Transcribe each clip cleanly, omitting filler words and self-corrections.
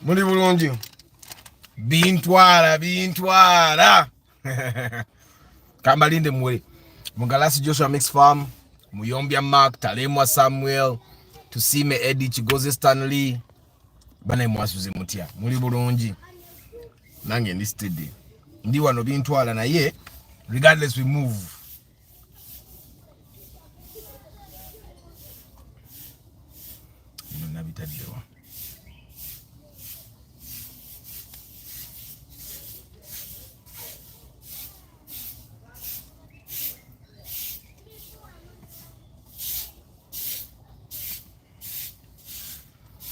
Muri bulungi. Bintwara. Kambalinde mwere. Mugalasi Joshua Mix Farm. Muyombia Mark, Talemwa Samuel. Tusime Eddie Chigoze Stanley. Bana mwasuze mutia. Muri bulungi. Nange ndi steady. Ndi wano bintwala na ye. Regardless we move. Nabitadewa.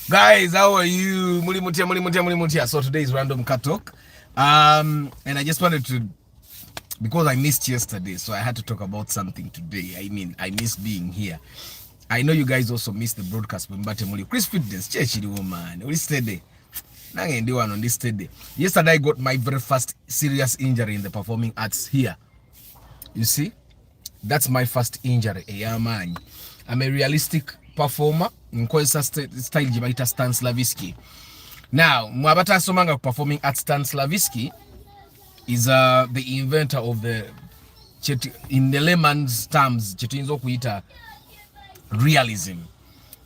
Guys, how are you? Mulimutia. So today is random cat talk. And I just wanted to, because I missed yesterday, so I had to talk about something today. I mean, I missed being here. I know you guys also missed the broadcast. Chris Fitness, Churchill woman, we steady. On this steady. Yesterday I got my very first serious injury in the performing arts here. You see, that's my first injury. Yeah, man. I'm a realistic performer. Nkoesa style jibaita Stanislavski. Now, mwabata somanga performing at Stanislavski is the inventor of the in the layman's terms chetuinzo kuita realism.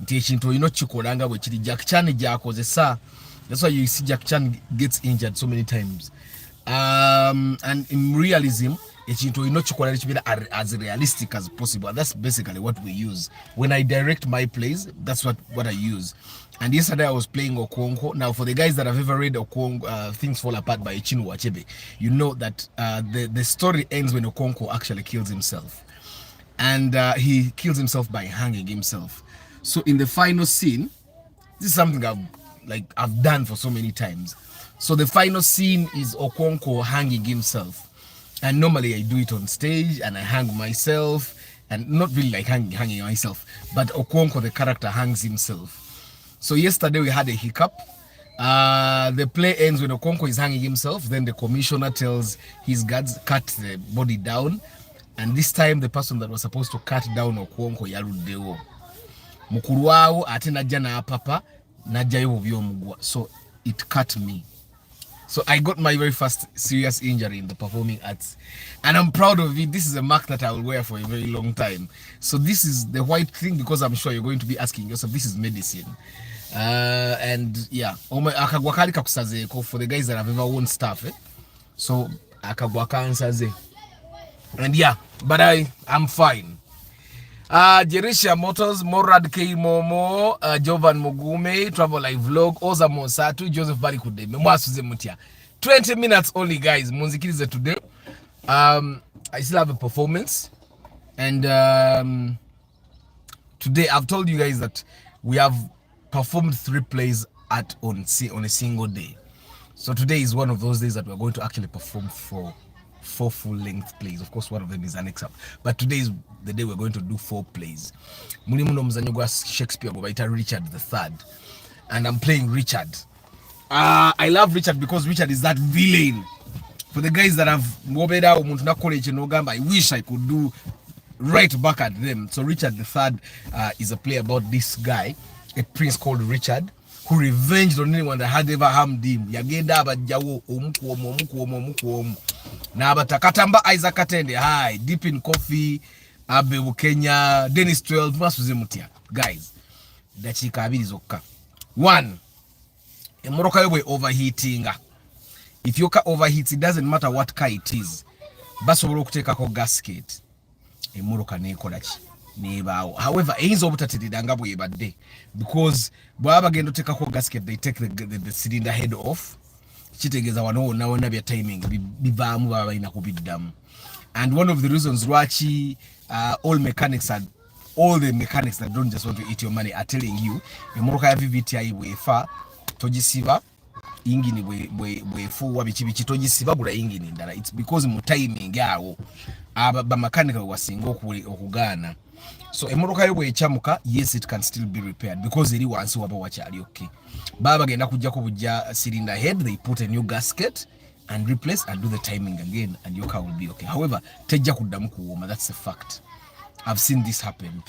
Nti ekintu ino chikolanga bwe kiri Jack Chan jakozesa. That's why you see Jack Chan gets injured so many times. And in realism, ekintu ino chikola chibira as realistic as possible. That's basically what we use. When I direct my plays, that's what I use. And yesterday I was playing Okonko. Now for the guys that have ever read Okonko, Things Fall Apart by Chinua Achebe, you know that the story ends when Okonko actually kills himself. And he kills himself by hanging himself. So in the final scene, this is something I've done for so many times. So the final scene is Okonko hanging himself. And normally I do it on stage and I hang myself, and not really like hanging myself, but Okonko, the character, hangs himself. So yesterday we had a hiccup. The play ends when Okonko is hanging himself. Then the commissioner tells his guards, cut the body down. And this time the person that was supposed to cut down Okonko yaluddewo. Mukuru wawo ate najja na papa najjayo byomugwa. So it cut me. So I got my very first serious injury in the performing arts. And I'm proud of it. This is a mark that I will wear for a very long time. So this is the white thing, because I'm sure you're going to be asking yourself, this is medicine. And yeah, akagwakali kakusazeko for the guys that have ever worn stuff. So akagwakansaze. And yeah, but I'm fine. Jerisha Motors, Morad K Momo, Jovan Mugume, Travel Live Vlog, Oza Monsatu, Joseph Barikude, Mwasuze Mutia. 20 minutes only, guys. Munzikirize today. I still have a performance. And today I've told you guys that we have performed 3 plays on a single day. So today is one of those days that we're going to actually perform 4 full-length plays. Of course, one of them is an excerpt. But today is the day we're going to do 4 plays. Mulimuno mzanyogwa Shakespeare gobaita Richard III. And I'm playing Richard. I love Richard because Richard is that villain. For the guys that have mobeda umuntu na college nogamba, I wish I could do right back at them. So Richard III is a play about this guy, a prince called Richard, who revenged on anyone that had ever harmed him. Yagenda abajawo omukuomu. Na abatakatamba Isaac Atende, hi, Deep in Coffee, Abe Kenya, Dennis 12, Masuze Mutia. Guys, dachika abiri zokka. 1, emoroka yowe overheating. If your car overheats, it doesn't matter what car it is. Basobola okuteekako gasket. Emoroka nekola ki? Nebaawo. However, eyinza obutateredanga bwebadde, because bwaba bagenda oteekako gasket, they take the cylinder head off. Kitegeeza wano wonna bya timing bivaamu baba balina kubiddamu. And one of the reasons lwaki all the mechanics that don't just want to eat your money are telling you emoroka ya VVTI bwefa togisiba ingini bwefuwa biki togisiba bula ingini ndala. It's because mu timing awo ba mechanical wasinga okugaana. So emoroka yo bwechamuka, yes, it can still be repaired because eri wansi waba wakyali okay. Baba bagenda kujjako bujja cylinder head, they put a new gasket and replace and do the timing again, and your car will be okay. However, tejja kuddamu kuwoma, that's a fact. I've seen this happen.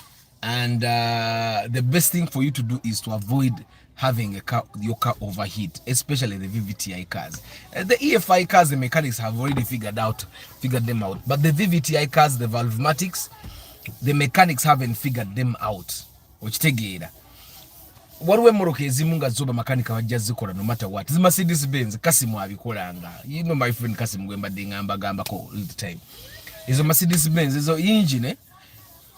And the best thing for you to do is to avoid having your car overheat, especially the VVTi cars. The EFI cars, the mechanics have already figured them out. But the VVTi cars, the Valvematics, the mechanics haven't figured them out. Which together. Waliwo emmoroka ezimu nga zoba makanika bajja zikola no matter what. Zi Mercedes Benz Kasimu abikolanga. You know my friend Kasimu gwe mbadde ngambako all the time. Ezo Mercedes Benz ezo engine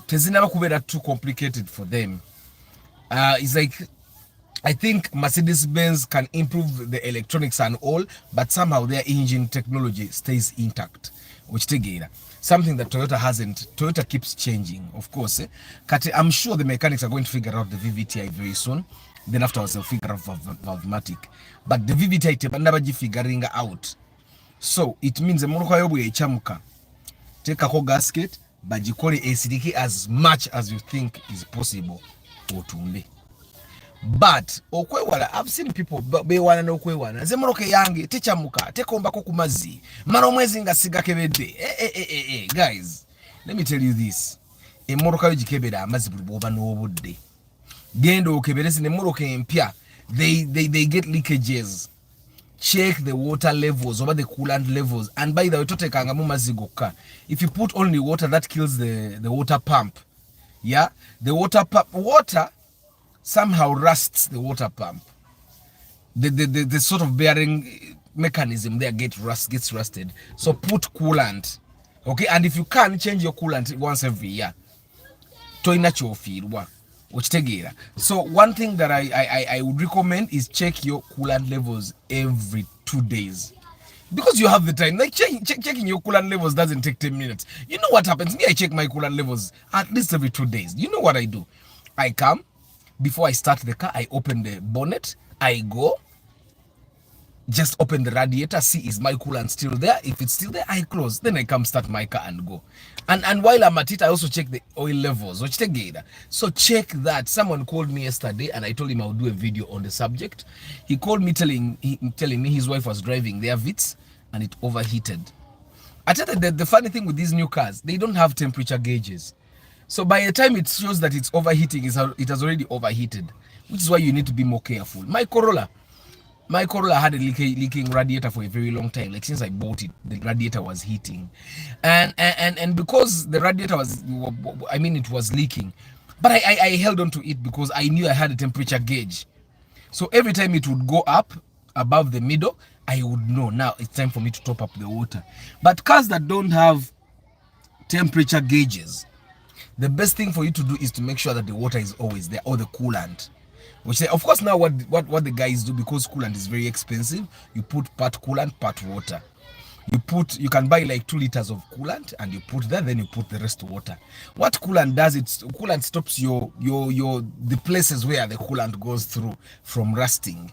tezinaba kubeera too complicated for them. It's like I think Mercedes Benz can improve the electronics and all, but somehow their engine technology stays intact. Which together. Something that Toyota hasn't. Toyota keeps changing, of course. I'm sure the mechanics are going to figure out the VVTi very soon. Then afterwards they'll figure out Valvematic. But the VVTi tebandabaji figuring out. So it means the moroka yobu echamuka. Take a whole gasket, bajikole esidiki as much as you think is possible. Otumbe. But okwewala, I've seen people bewana n'okwewana nze moroka yange techamuka tekombako ku mazzi mara omwezi nga sigakebedde. Guys, let me tell you this, emmoroka yo gikebera amazzi buli bwoba n'obudde genda okebereze n'emmoroka empya, they get leakages. Check the water levels over the coolant levels, and by the way totekangamu mazzi gokka. If you put only water, that kills the water pump. Yeah, the water somehow rusts the water pump. The sort of bearing mechanism there gets rusted. So put coolant. Okay, and if you can change your coolant once every year. Toina chofirwa. So one thing that I would recommend is check your coolant levels every 2 days. Because you have the time. Like checking your coolant levels doesn't take 10 minutes. You know what happens? Me, I check my coolant levels at least every 2 days. You know what I do? I come. Before I start the car, I open the bonnet, I go, just open the radiator, see is my coolant still there. If it's still there, I close. Then I come start my car and go. And while I'm at it, I also check the oil levels. So check that. Someone called me yesterday and I told him I would do a video on the subject. He called me telling me his wife was driving their Vitz and it overheated. I tell you the funny thing with these new cars, they don't have temperature gauges. So by the time it shows that it's overheating, it has already overheated, which is why you need to be more careful. My Corolla had a leaking radiator for a very long time. Like since I bought it, the radiator was heating, and because the radiator it was leaking, but I held on to it because I knew I had a temperature gauge. So every time it would go up above the middle, I would know now it's time for me to top up the water. But cars that don't have temperature gauges, the best thing for you to do is to make sure that the water is always there, or the coolant. Which of course now what the guys do, because coolant is very expensive, you put part coolant, part water. You can buy like 2 liters of coolant and you put that, then you put the rest water. What coolant does, coolant stops the places where the coolant goes through from rusting.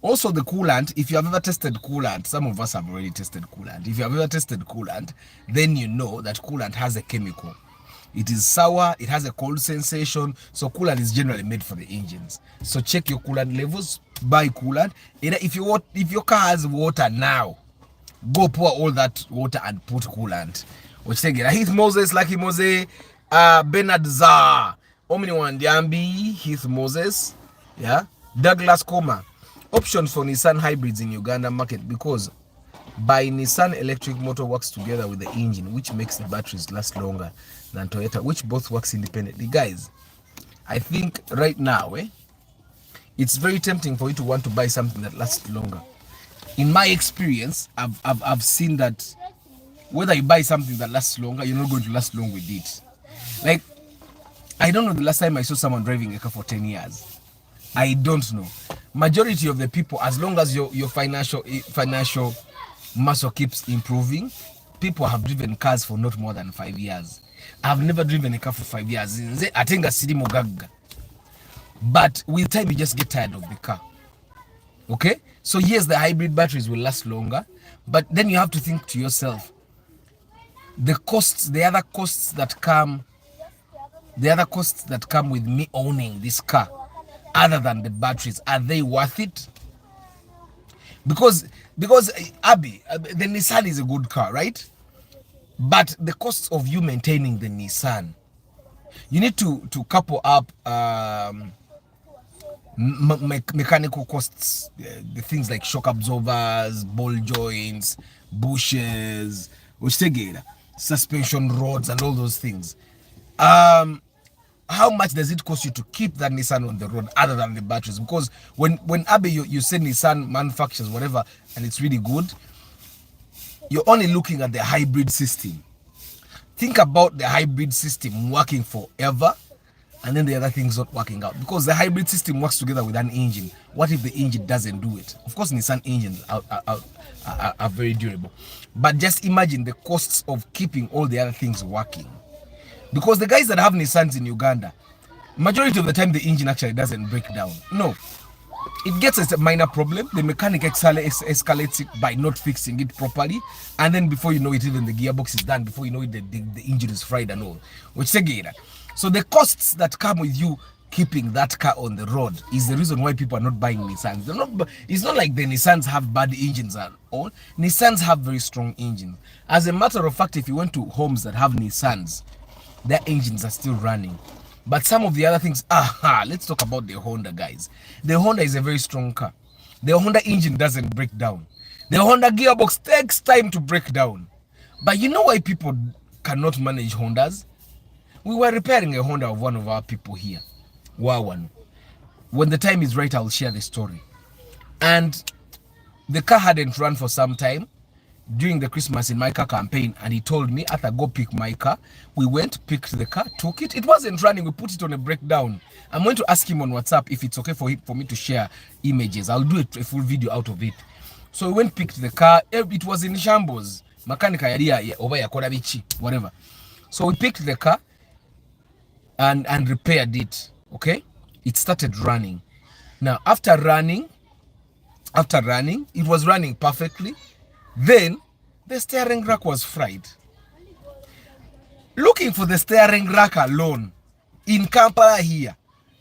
Also the coolant, if you have ever tested coolant, some of us have already tested coolant. If you have ever tested coolant, then you know that coolant has a chemical. It is sour, it has a cold sensation, so coolant is generally made for the engines. So check your coolant levels, buy coolant. If your car has water now, go pour all that water and put coolant. Which take it. Heath Moses, Lucky Mose, Bernard Zah, Omni Wandiambi, Heath Moses, yeah, Douglas Koma. Options for Nissan hybrids in Uganda market, because by Nissan electric motor works together with the engine, which makes the batteries last longer than Toyota, which both works independently. Guys, I think right now, it's very tempting for you to want to buy something that lasts longer. In my experience, I've seen that whether you buy something that lasts longer, you're not going to last long with it. Like, I don't know the last time I saw someone driving a car for 10 years. I don't know. Majority of the people, as long as your financial muscle keeps improving, people have driven cars for not more than 5 years. I've never driven a car for 5 years. I think a city mogaga. But with time, you just get tired of the car. Okay? So yes, the hybrid batteries will last longer, but then you have to think to yourself, the other costs that come with me owning this car, other than the batteries, are they worth it? Because Abby, the Nissan is a good car, right? But the costs of you maintaining the Nissan, you need to couple up mechanical costs, the things like shock absorbers, ball joints, bushes, suspension rods, and all those things. How much does it cost you to keep that Nissan on the road other than the batteries? Because when Abe, you say Nissan manufactures whatever and it's really good, you're only looking at the hybrid system. Think about the hybrid system working forever and then the other things not working out, because the hybrid system works together with an engine. What if the engine doesn't do it? Of course, Nissan engines are very durable, but just imagine the costs of keeping all the other things working. Because the guys that have Nissans in Uganda, majority of the time the engine actually doesn't break down. No, it gets a minor problem. The mechanic escalates it by not fixing it properly, and then before you know it, even the gearbox is done. Before you know it, the engine is fried and all. Which again, so the costs that come with you keeping that car on the road is the reason why people are not buying Nissans. It's not like the Nissans have bad engines at all. Nissans have very strong engines. As a matter of fact, if you went to homes that have Nissans, their engines are still running. But some of the other things, let's talk about the Honda, guys. The Honda is a very strong car. The Honda engine doesn't break down. The Honda gearbox takes time to break down. But you know why people cannot manage Hondas? We were repairing a Honda of one of our people here. Wawan. When the time is right, I'll share the story. And the car hadn't run for some time during the Christmas in my car campaign, and he told me, Arthur, go pick my car. We went, picked the car, took it. It wasn't running. We put it on a breakdown. I'm going to ask him on WhatsApp if it's okay for me to share images. I'll do a full video out of it. So we went, picked the car. It was in shambles. Mechanic idea over whatever. So we picked the car and repaired it. Okay, it started running. Now after running, it was running perfectly. Then the steering rack was fried. Looking for the steering rack alone in Kampala here,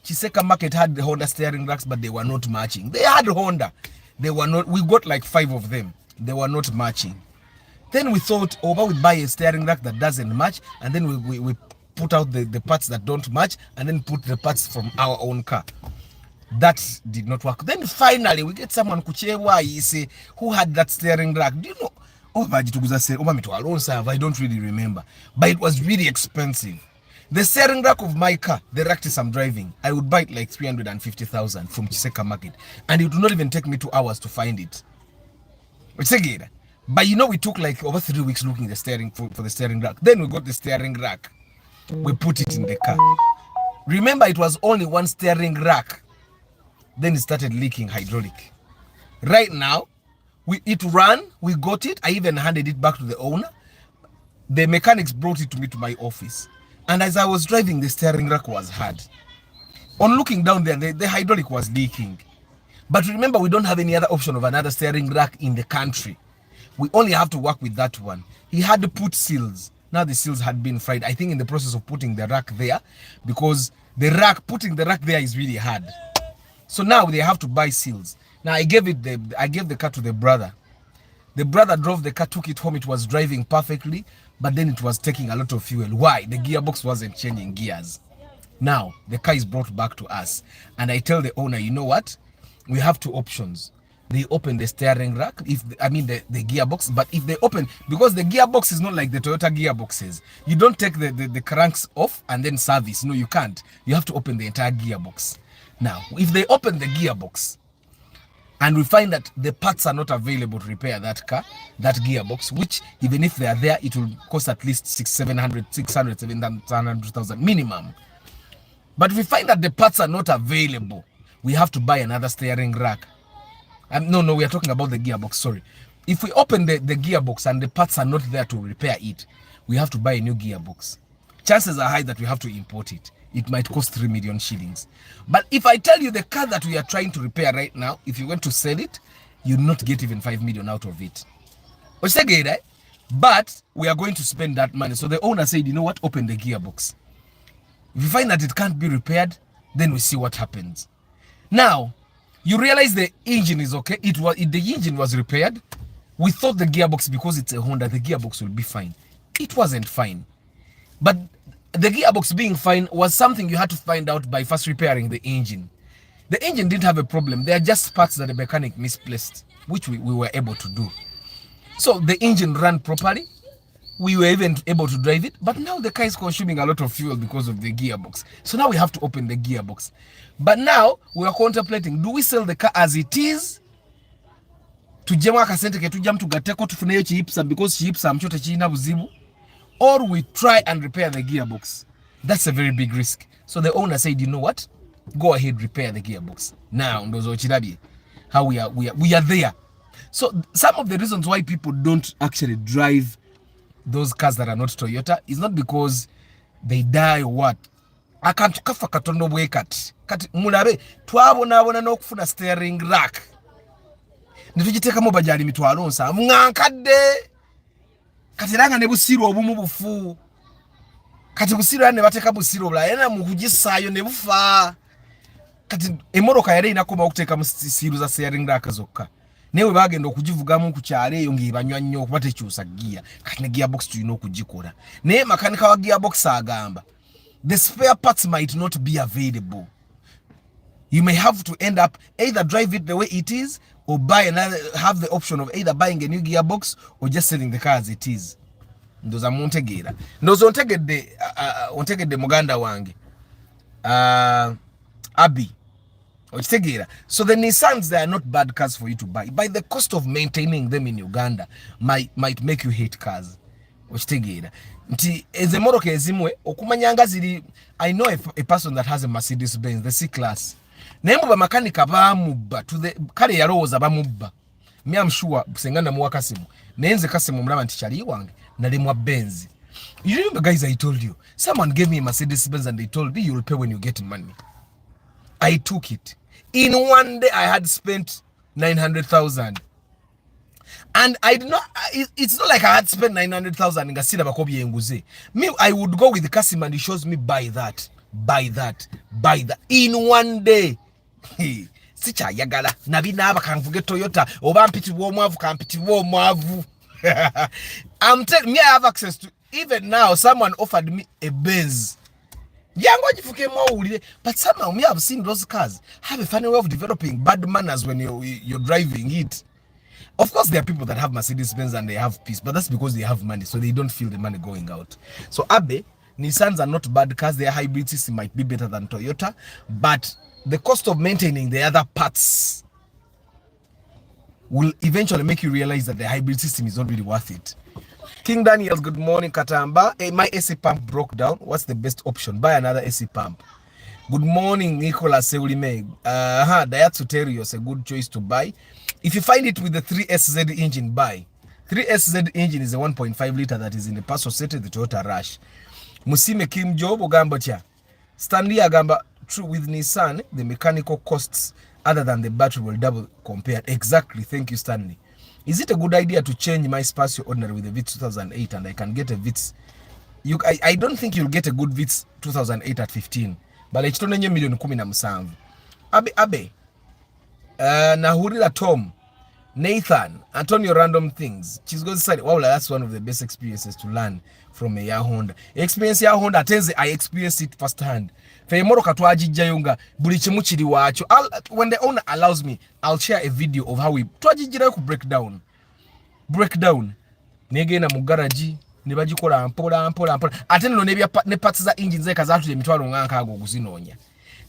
Chiseka Market had the Honda steering racks, but they were not matching. They had Honda, they were not. We got like 5 of them. They were not matching. Then we thought, we buy a steering rack that doesn't match, and then we put out the parts that don't match, and then put the parts from our own car. That did not work. Then finally we get someone who had that steering rack. Do you know? I don't really remember, but it was really expensive. The steering rack of my car, the Ractis I'm driving, I would buy it like 350,000 from Chiseka Market, and it would not even take me 2 hours to find it. But you know, we took like over 3 weeks looking the steering for the steering rack. Then we got the steering rack. We put it in the car. Remember, it was only one steering rack. Then it started leaking hydraulic. Right now, it ran, we got it. I even handed it back to the owner. The mechanics brought it to me to my office. And as I was driving, the steering rack was hard. On looking down there, the hydraulic was leaking. But remember, we don't have any other option of another steering rack in the country. We only have to work with that one. He had to put seals. Now the seals had been fried. I think in the process of putting the rack there, because putting the rack there is really hard. So now they have to buy seals. Now I gave the car to the brother. The brother drove the car, took it home. It was driving perfectly, but then it was taking a lot of fuel. Why? The gearbox wasn't changing gears. Now the car is brought back to us, and I tell the owner, you know what? We have 2 options. They open the steering rack, the gearbox, but if they open, because the gearbox is not like the Toyota gearboxes, you don't take the cranks off and then service. No, you can't. You have to open the entire gearbox. Now, if they open the gearbox and we find that the parts are not available to repair that gearbox, which even if they are there, it will cost at least 700,000 minimum. But if we find that the parts are not available, we have to buy another steering rack. No, we are talking about the gearbox, sorry. If we open the gearbox and the parts are not there to repair it, we have to buy a new gearbox. Chances are high that we have to import it. It might cost 3 million shillings. But if I tell you the car that we are trying to repair right now, if you want to sell it, you'll not get even 5 million out of it. But we are going to spend that money. So the owner said, you know what, open the gearbox. If you find that it can't be repaired, then we see what happens. Now, you realize the engine is okay. The engine was repaired. We thought the gearbox, because it's a Honda, the gearbox will be fine. It wasn't fine. But the gearbox being fine was something you had to find out by first repairing the engine. The engine didn't have a problem. They are just parts that the mechanic misplaced, which we were able to do. So the engine ran properly. We were even able to drive it. But now the car is consuming a lot of fuel because of the gearbox. So now we have to open the gearbox. But now we are contemplating, do we sell the car as it is? Tujemu akasente ke tujamu tugateko tufuneyo chihipsa because chihipsa mchote china buzibu, or we try and repair the gearbox. That's a very big risk. So the owner said, you know what? Go ahead, repair the gearbox. Now, ndozo chirabi, how we are there. So some of the reasons why people don't actually drive those cars that are not Toyota is not because they die or what. Akantu kafa katondo bwekati. Kati mulabe twabona n'okufuna steering rack. Nitujiteka mu bajali mitwalo nsa mwankadde. Kati ranga ne busiro obumu bufu. Kati busiro ne bateka busiro bula yana mu kugisayo ne bufa. Kati emoroka yale inakoma okuteka mu siru za steering rack zokka. Newe bagenda okugivugamu ku kyale eyo ngibanywa nnyo okubate kyusa gear. Kati ne gearbox tulina okugikola. Naye makanika wa gearbox agamba the spare parts might not be available. You may have to end up either drive it the way it is or buy another, have the option of either buying a new gearbox or just selling the car as it is. Ndoza muntegeera. Ndoza ontegedde muganda wange. Abi. So the Nissans, they are not bad cars for you to buy. By the cost of maintaining them in Uganda might make you hate cars. Nti ezemoroka ezimwe okumanyanga ziri. I know a person that has a Mercedes Benz, the C class. Nembo ba makanika bamubba to the kale yalowooza bamubba. Me I'm sure senganda muwa Kasimu. Nenze Kasimu mulaba nti kyali wange nalemwa Benz. You remember guys, I told you someone gave me a Mercedes Benz and they told me you'll pay when you get money. I took it. In one day I had spent 900,000. And I did not, it's not like I had spent 900,000 in Gasida Bakobi Yenguze. Me, I would go with the Kasim and he shows me buy that. In one day. Sicha yagala. Nabina aba kanfuge Toyota. Oba mpiti womavu kampiti womavu. I'm telling me, I have access to, even now, someone offered me a Benz. But somehow me, I've seen those cars have a funny way of developing bad manners when you're driving it. Of course, there are people that have Mercedes Benz and they have peace, but that's because they have money, so they don't feel the money going out. So Abe, Nissans are not bad cars. Their hybrid system might be better than Toyota, but the cost of maintaining the other parts will eventually make you realize that the hybrid system is not really worth it. King Daniels, good morning, Katamba. Hey, my AC pump broke down. What's the best option? Buy another AC pump. Good morning, Nicolas Seulime. Daihatsu Terios is a good choice to buy. If you find it with the 3SZ engine, buy. 3SZ engine is a 1.5 liter that is in the Paso City, the Toyota Rush. Musime Kim Job Ogambacha. Stanley Agamba, true with Nissan, the mechanical costs other than the battery will double compared. Exactly. Thank you, Stanley. Is it a good idea to change my Spacio Ordinary with the Vitz 2008 and I can get a Vitz? I don't think you'll get a good Vitz 2008 at 15. But it's only $1,17,000. Abe. Nahurila Tom. Nathan. Antonio Random Things. She's going to say, wow, that's one of the best experiences to learn from a Yahoo Honda. Experience Yahoo Honda. I experienced it firsthand. When the owner allows me, I'll share a video of how we break down. Negena mugaraji nibagikola mpola. Ate no ne parts za engine ze kazatu emitwalo nganka ago kuzinonya.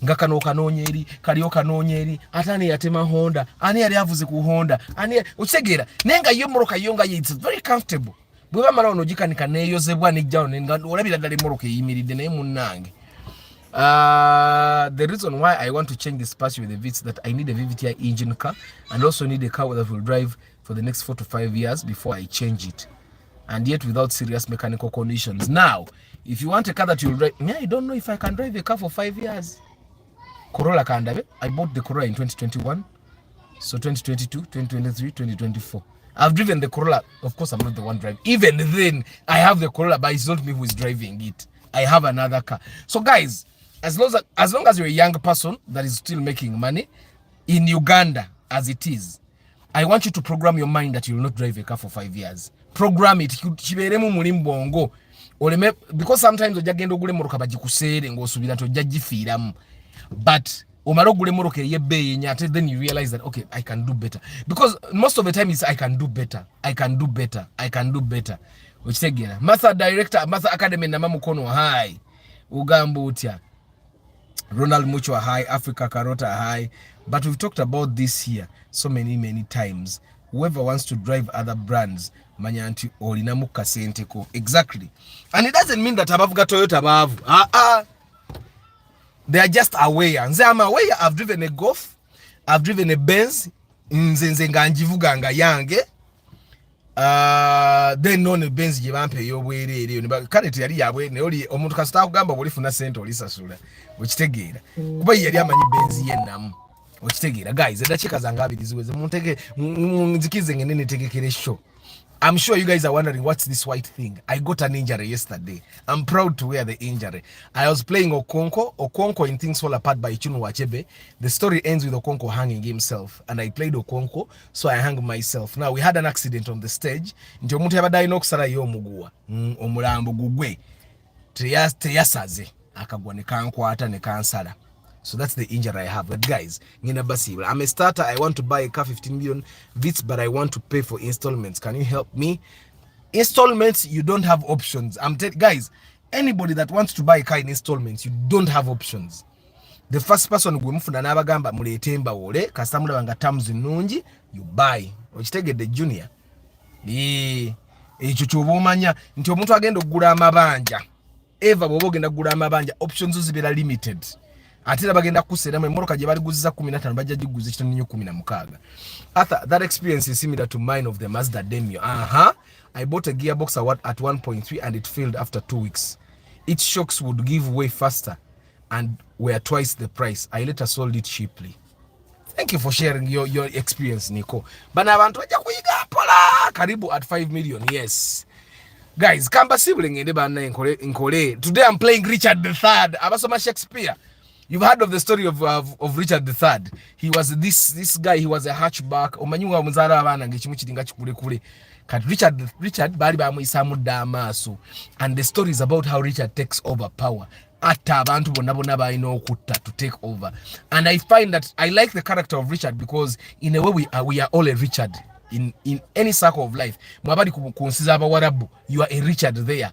Ngakano kanonye eri, kaliyo kanonye eri, atani yatema Honda, ani yali avuze ku Honda, ani uchegera. Nenga yo moroka yonga ye, it's very comfortable. Bwe mara onojika nikaneyo zebwa nijjao nenga olabira dali moroka yimiridde naye munnange. The reason why I want to change the Spacio with the Vitz that I need a VVTi engine car and also need a car that will drive for the next 4 to 5 years before I change it, and yet without serious mechanical conditions. Now, if you want a car that you'll drive, I don't know if I can drive a car for 5 years. Corolla Kandabe, I bought the Corolla in 2021, so 2022, 2023, 2024. I've driven the Corolla. Of course, I'm not the one driving. Even then, I have the Corolla, but it's not me who is driving it. I have another car. So guys, as long as you're a young person that is still making money in Uganda as it is, I want you to program your mind that you will not drive a car for 5 years. Program it. Because sometimes ojagenda ogule moroka bagikusere ngosubira to jagifiramu. But omaro gule moroka yebbe nyate, then you realize that okay, I can do better, because most of the time it's I can do better, I can do better, I can do better. Uchitegera Martha director, Martha Academy na mamukono high ugambo utya Ronald Mucho high, Africa Carota high. But we've talked about this here so many times. Whoever wants to drive other brands, manyanti olinamu kasente ko. Exactly. And it doesn't mean that abavu ga Toyota abavu. They are just aware. Nze I'm aware. I've driven a Golf, I've driven a Benz. Nze nga njivuga nga yange. Then none Benz gye bampe yobwerere. Kale teyali yabwe ne oli omuntu kasita kugamba olifuna sente olisasula. Okitegeera. Kuba yali amanyi Benz yennamu. Okitegeera guys, edakika zange abiri ziweze muntege nzikize ngene netegekere show. I'm sure you guys are wondering what's this white thing. I got an injury yesterday. I'm proud to wear the injury. I was playing Okonko in Things Fall Apart by Chunu Wachebe. The story ends with Okonko hanging himself, and I played Okonko, so I hung myself. Now we had an accident on the stage. Nti omuntu yabadde okusala y'omugwa omulambo gugwe teyasaze akagwa ne kankwata ne kansala. So that's the injury I have. But guys, I'm a starter. I want to buy a car 15 million bits, but I want to pay for installments. Can you help me? Installments, you don't have options. Guys, anybody that wants to buy a car in installments, you don't have options. The first person gwe mufuna n'abagamba muleetemba wole kastamula banga terms nungi, you buy. Okitegedde junior. Ekyo ky'obomanya nti omuntu agenda okugula amabanja. Eva bw'oba ogenda kugula amabanja, options zibeera limited. Atira bagenda kusera mu moroka gye bali guziza 15 bajja giguza kitano 16. That experience is similar to mine of the Mazda Demio. I bought a gearbox at 1.3 and it failed after 2 weeks. Its shocks would give way faster and were twice the price. I later sold it cheaply. Thank you for sharing your experience, Nico. Bana abantu bajja kuyiga pola karibu at 5 million. Yes. Guys, kamba sibling ende bana nkole. Today I'm playing Richard III. Abasoma Shakespeare. You've heard of the story of Richard III. He was this guy. He was a hatchback. Omanyuwa muzara abana ngechimu kiringa kikule kule. Kat Richard bali bamuyisa mudamaso. And the story is about how Richard takes over power. Ata abantu bonna balina okutta to take over. And I find that I like the character of Richard because in a way we are all a Richard in any circle of life. Mwabali kunsiza abawarabu, you are a Richard there.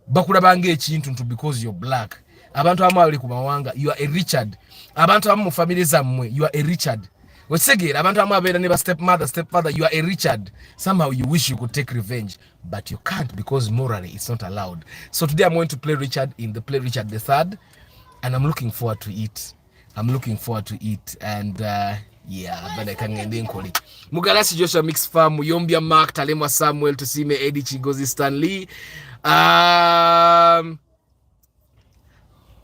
Bakulabanga ekintu because you're black. Abantu abamu abali ku mawanga, you are a Richard. Abantu abamu mu family zammwe, you are a Richard. Wesegera abantu abamu abeera ne ba stepfather, you are a Richard. Somehow you wish you could take revenge, but you can't because morally it's not allowed. So today I'm going to play Richard in the play Richard III, and I'm looking forward to it. And yeah, but I can get nkoli. Mugalasi Joshua Mix Farm, Muyombia Mark, Talemwa Samuel, Tusime Eddie Chigozi Stanley.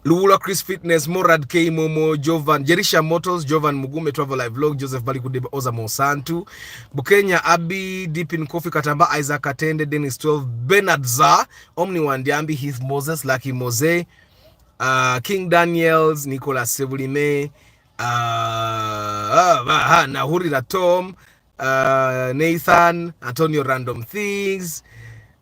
Lula Chris Fitness, Morad K Momo, Jovan, Jerisha Motors, Jovan Mugume Travel Live Vlog, Joseph Balikudeba Oza Monsantu, Bukenya Abi, Deep in Coffee Katamba, Isaac Atende, Dennis 12, Bernard Za, Omni Wandiambi, Heath Moses, Lucky Mose, King Daniels, Nicolas Sevulime, Nahuri Tom, Nathan, Antonio Random Things,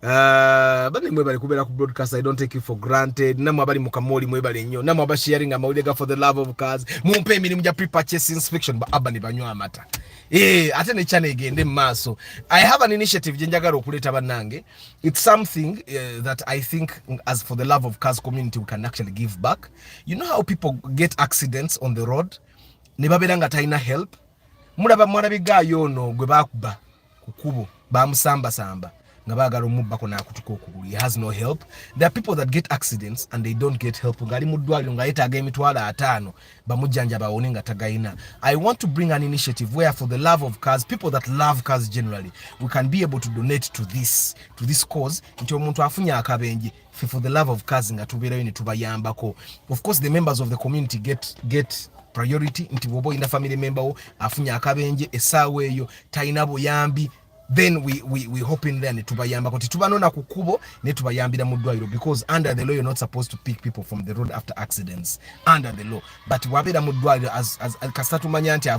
but mwebali kubera ku broadcast. I don't take you for granted. Namwe abali mukamoli mwebali nnyo. Namwe aba sharing amawulega for the love of cars. Mumpe emirimu gya pre-purchase inspection ba abani banywa amata. Ate ne channel egende maaso. I have an initiative gye njagala okuleta bannange. It's something that I think as for the love of cars community we can actually give back. You know how people get accidents on the road? Ne babera nga talina help. Mulaba mwalabigayo ono gwe bakuba kukubo bamusamba samba. He has no help. There are people that get accidents and they don't get help. I want to bring an initiative where for the love of cars, people that love cars generally, we can be able to donate to this cause. For the love of cars, of course the members of the community get priority. In the family member afunya akabenje esawe yo tainabo yambi. Then we hope in there tubayamba koti tubanona kukubo ne tubayambira mu ddwaliro, because under the law you're not supposed to pick people from the road after accidents under the law, but wabera mu ddwaliro as kasatu manya nti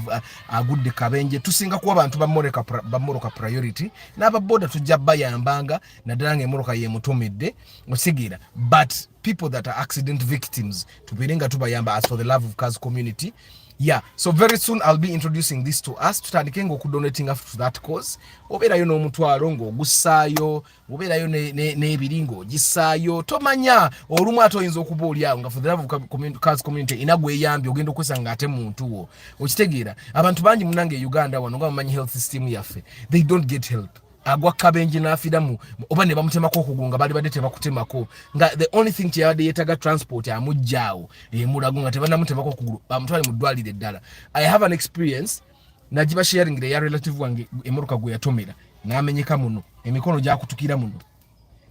agudde kabenje tusinga kuba abantu bamoroka priority n'aba boda tujja bayambanga naddala ng'emoroka ye mutomedde osigira, but people that are accident victims tubirenga tubayamba as for the love of cars community. Yeah, so very soon I'll be introducing this to us. Tutandike ngo donating after to that cause. Oberayo n'omutwalo ng'ogusaayo, oberayo n'ebiringo gisaayo. Tomanya olumu atoyinza okubuulyawo nga for the love of cars community inagwe eyambye ogenda okwesanga ate muntu wo. Okitegeera abantu bangi munange Uganda wano nga bamanyi health system yaffe. They don't get help. Agwa kabenji n'afiiramu oba ne bamutemako okugulu nga bali badde tebakutemako nga the only thing kyeyabadde yeetaga transport amujjaawo emulago nga tebannamutemako okugulu bamutwale mu ddwaliro eddala. I have an experience nagiba sharing ya relative wange emmotoka gwe yatomera n'amenyeka muno emikono gyakutukira muno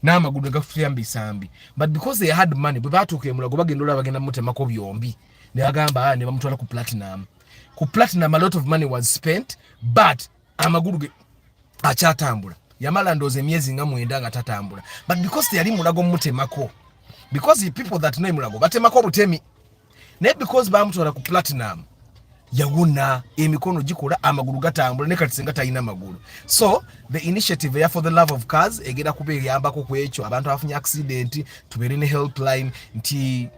n'amagulu gakutukira mbisambi but because they had money bwe baatuuka emulago bagenda olaba bagenda mutemako byombi ne bagamba ne bamutwala ku platinum. Ku platinum a lot of money was spent but amagulu akyatambula yamala ndoozi emyezi nga 9 nga tatambula but because teyali mulago mutemako because the people that know mulago batemako butemi naye because bamutwala ku platinum yawuna emikono gikola amagulu gatambula ne kati senga talina magulu. So the initiative ya for the love of cars egera kubeeyambako ku ekyo abantu abafunye accident tubeere ne helpline nti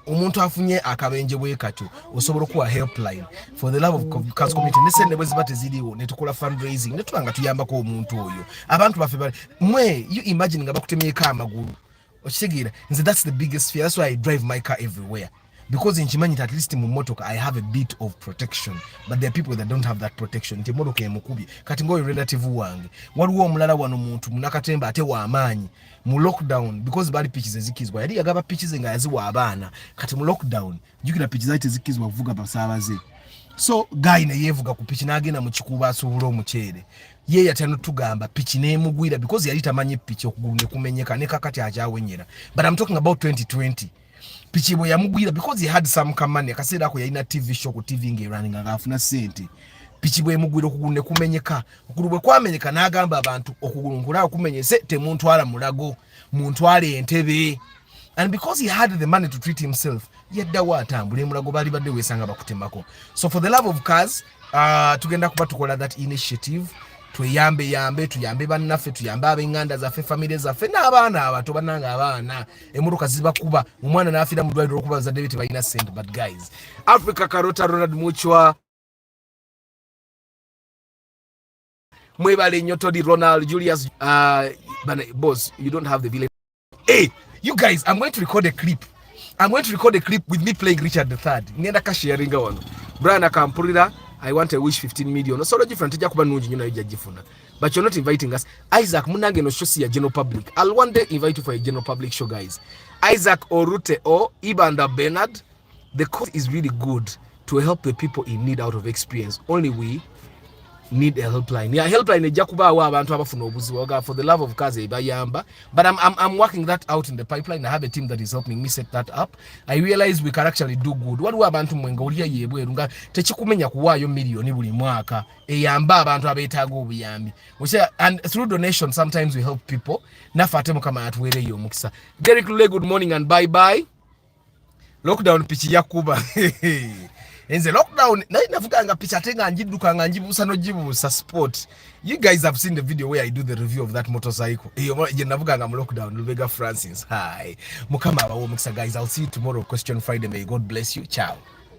omuntu afunye akabenje bwe katyo osobola okuwa helpline for the love of cars community nesende bwe ziba teziriwo ne tukola fundraising ne tulanga tuyambako omuntu oyo abantu baffe bali mwe you imagine nga bakutemyeko amagulu okitegeera nze that's the biggest fear. That's why I drive my car everywhere because in Chimanyi at least mu motoka I have a bit of protection but there are people that don't have that protection nti motoka emukubye kati ngoyo relative wange waliwo omulala wano muntu munakatemba ate wa amaanyi mu lockdown because bali pitches ezikizwa yali yagaba pitches nga yaziwa abaana kati mu lockdown jukira pitches zite zikizwa vuga basaabaze so guy ne yevuga ku pitch n'agenda mu kikuba asobola omukyere ye yatano tugamba pitch n'emugwira because yali tamanyi pitch okugulu ne kumenyeka ne kakati ajawenyera but I'm talking about 2020 pichi bwe yamugwira because he had some kamani akaseera ko yalina TV show ku TV nge running ngafuna sente pichi bwe yamugwira okugulu ne kumenyeka okugulu bwe kwamenyeka n'agamba abantu okugulu nkula okumenyese temuntwala mulago muntwale entebe and because he had the money to treat himself yadda watambula mulago bali badde wesanga bakutemako. So for the love of cars tugenda kuba tukola that initiative tuyambe bannaffe tuyambe ab'enganda zaffe family zaffe n'abaana abato bannanga abaana emmotoka zibakuba omwana n'afiira mu ddwaliro okuba bazadde be tebalina sente but guys Africa Karota Ronald Muchwa mwebale nnyo Todi Ronald Julius boss you don't have the village. Hey you guys I'm going to record a clip with me playing Richard III ngenda kasharinga wano Brian akampulira I want a wish 15 million. So different tejja kuba nungi nyina yajifuna. But you're not inviting us. Isaac munange no show ya general public. I'll one day invite you for a general public show guys. Isaac Orute or Ibanda Bernard. The cause is really good to help the people in need out of experience. Only we need a helpline. Yeah, helpline ejja kuba wa abantu abafuna obuzibu for the love of cars ebayamba. But I'm working that out in the pipeline. I have a team that is helping me set that up. I realize we can actually do good. Waliwo abantu mwenga oliya yebweru nga tekikumenya kuwaayo miliyoni buli mwaka eyamba abantu abeetaaga obuyambi. And through donation sometimes we help people. Naffe ate Mukama atuweereyo omukisa. Derek Lule, good morning and bye bye. Lockdown pichi yakuba. Enze lockdown na navuganga picha tenga njiduka nga njibusa no jibusa sport. You guys have seen the video where I do the review of that motorcycle. Eyo je navuganga mu lockdown Lubega Francis. Hi. Mukama abawo mukisa guys. I'll see you tomorrow. Question Friday. May God bless you. Ciao.